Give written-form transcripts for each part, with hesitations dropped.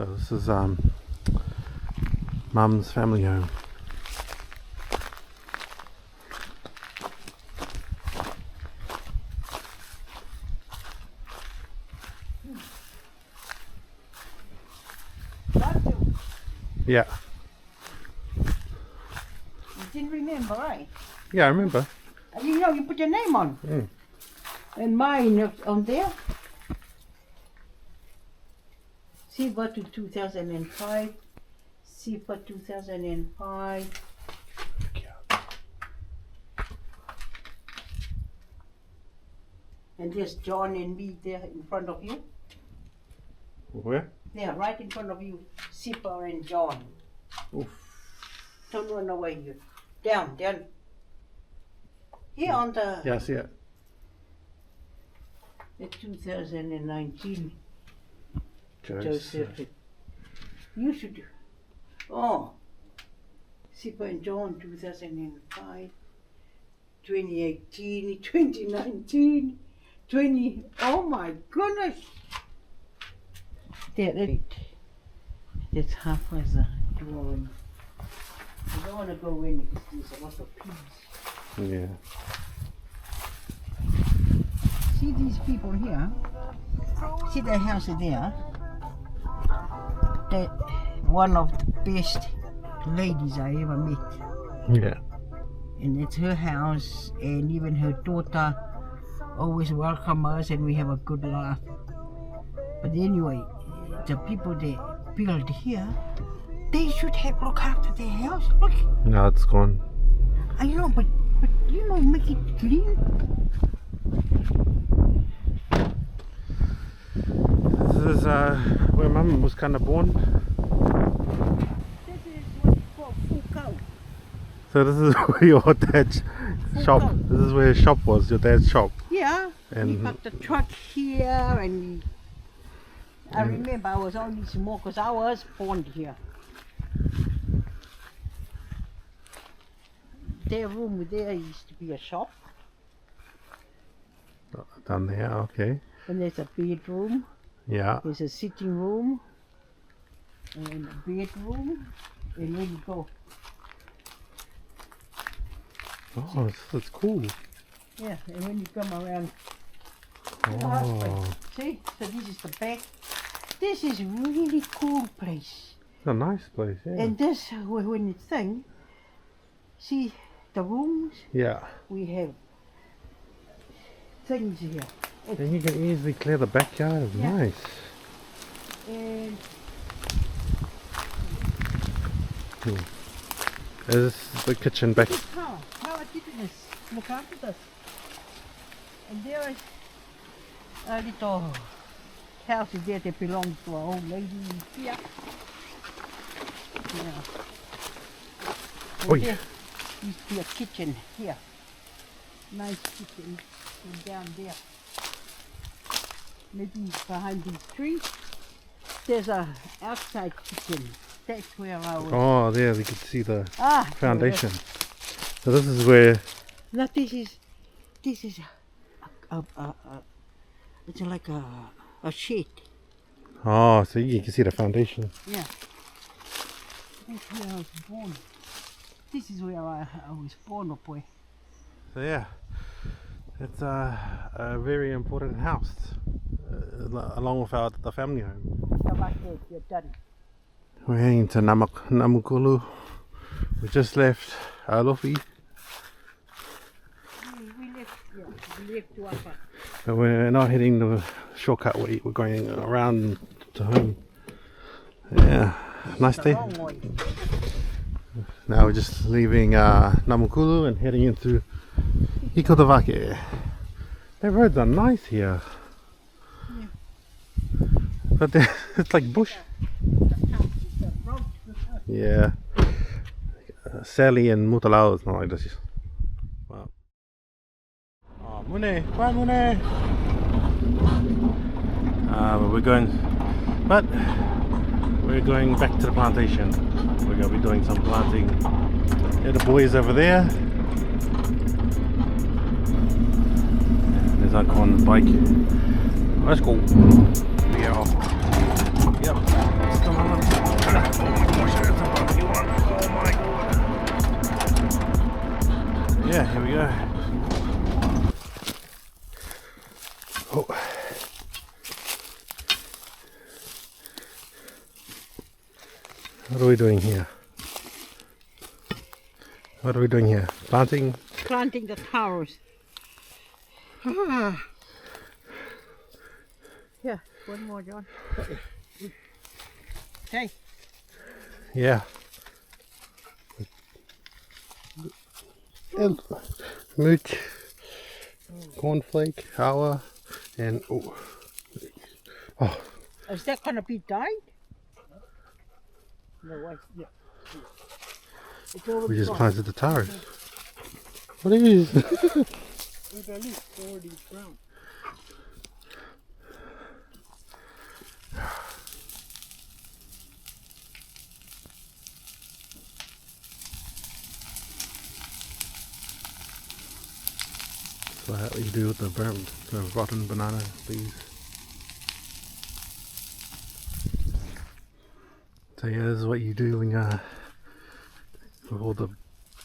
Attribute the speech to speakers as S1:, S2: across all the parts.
S1: So this is Mum's family home. Yeah.
S2: You didn't remember, right?
S1: Yeah, I remember.
S2: You know, you put your name on.
S1: Mm.
S2: And mine on there. Silver to 2005. Silver 2005. And there's John and me there in front of you.
S1: Where?
S2: There, right in front of you. Silver and John.
S1: Oof.
S2: Don't run away. You down. Here on the.
S1: Yeah, I see it.
S2: The 2019
S1: Joseph.
S2: You should. Oh. Silver and John 2005. 2018, 2019, 20. Oh my goodness. That's half as a drawing. I don't want to go in because there's a lot of peas.
S1: Yeah.
S2: See these people here? See that house there? That one of the best ladies I ever met.
S1: Yeah.
S2: And it's her house, and even her daughter always welcome us, and we have a good laugh. But anyway, the people that build here, they should have look after their house. Look.
S1: Now it's gone.
S2: I know, but you know, make it clean.
S1: This is where Mum was kind of born.
S2: This is what you call full cow.
S1: So this is where your dad's shop.
S2: cow.
S1: This is where his shop was. Your dad's shop.
S2: Yeah.
S1: And-
S2: we parked the truck here, and I remember I was only small because I was born here. Their room there used to be a shop,
S1: Down there. Okay.
S2: and there's a bedroom,
S1: Yeah.
S2: there's a sitting room, and a bedroom, and then you go.
S1: Oh, that's cool.
S2: Yeah, and when you come around,
S1: Oh,
S2: see, so this is the back. This is really cool place.
S1: it's a nice place. Yeah.
S2: And this, when it's thing, see the rooms,
S1: Yeah.
S2: we have things here.
S1: And you can easily clear the backyard. It's
S2: Yeah.
S1: nice.
S2: And
S1: This is the kitchen back.
S2: this how I did this, look after this. And there is a little house there that belongs to an old lady here. Yeah. And
S1: Oi.
S2: there used to be a kitchen here. Nice kitchen. And down there. Maybe behind these trees. There's a outside kitchen. That's where I was.
S1: Oh, there you can see the foundation.
S2: yes.
S1: So this is where.
S2: No, this is it's like a shed.
S1: Oh, so you can see the foundation.
S2: Yeah. That's where I was born. This is where I was born up with.
S1: So yeah, it's a very important house, along with the family home.
S2: So like that, you're done.
S1: We're heading to Namukulu. We just left Lofi,
S2: We left to Upper.
S1: but we're not heading the shortcut way. We're going around to home. Yeah, nice
S2: It's a
S1: day.
S2: long way.
S1: Now we're just leaving Namukulu and heading into Ikodawake. The roads are nice here.
S2: Yeah.
S1: But it's like bush.
S2: The road.
S1: Yeah. Sally and Mutalau is not like this. Wow. Oh, Mune! Bye, Mune! We're going back to the plantation. We're going to be doing some planting. Yeah, the boys over there. And there's Uncle on the bike. Let's go. We are off. Yep. It's coming. What are we doing here? What are we doing here? Planting?
S2: Planting the taros. Ah. Here, one more, John. Hey.
S1: Yeah. And mooch, cornflake, awa, and oh.
S2: Is that gonna be dyed? No, yeah.
S1: We just planted the taros. What is?
S2: It's at least 40 brown.
S1: So that's what you do with the rotten banana leaves. So yeah, this is what you do when with all the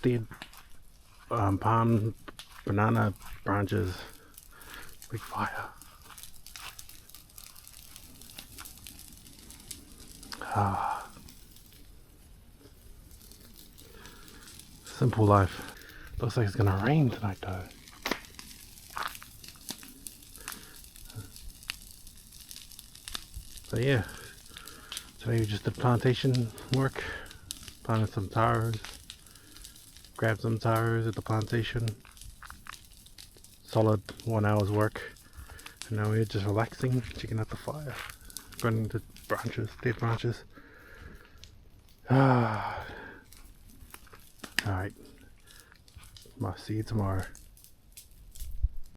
S1: dead palm banana branches. Big fire. Ah. Simple life. Looks like it's gonna rain tonight though. So yeah, today we just did plantation work, planted some taros, grabbed some taros at the plantation, solid 1 hour's work, and now we're just relaxing, checking out the fire, burning the branches, dead branches. Alright, I'll see you tomorrow.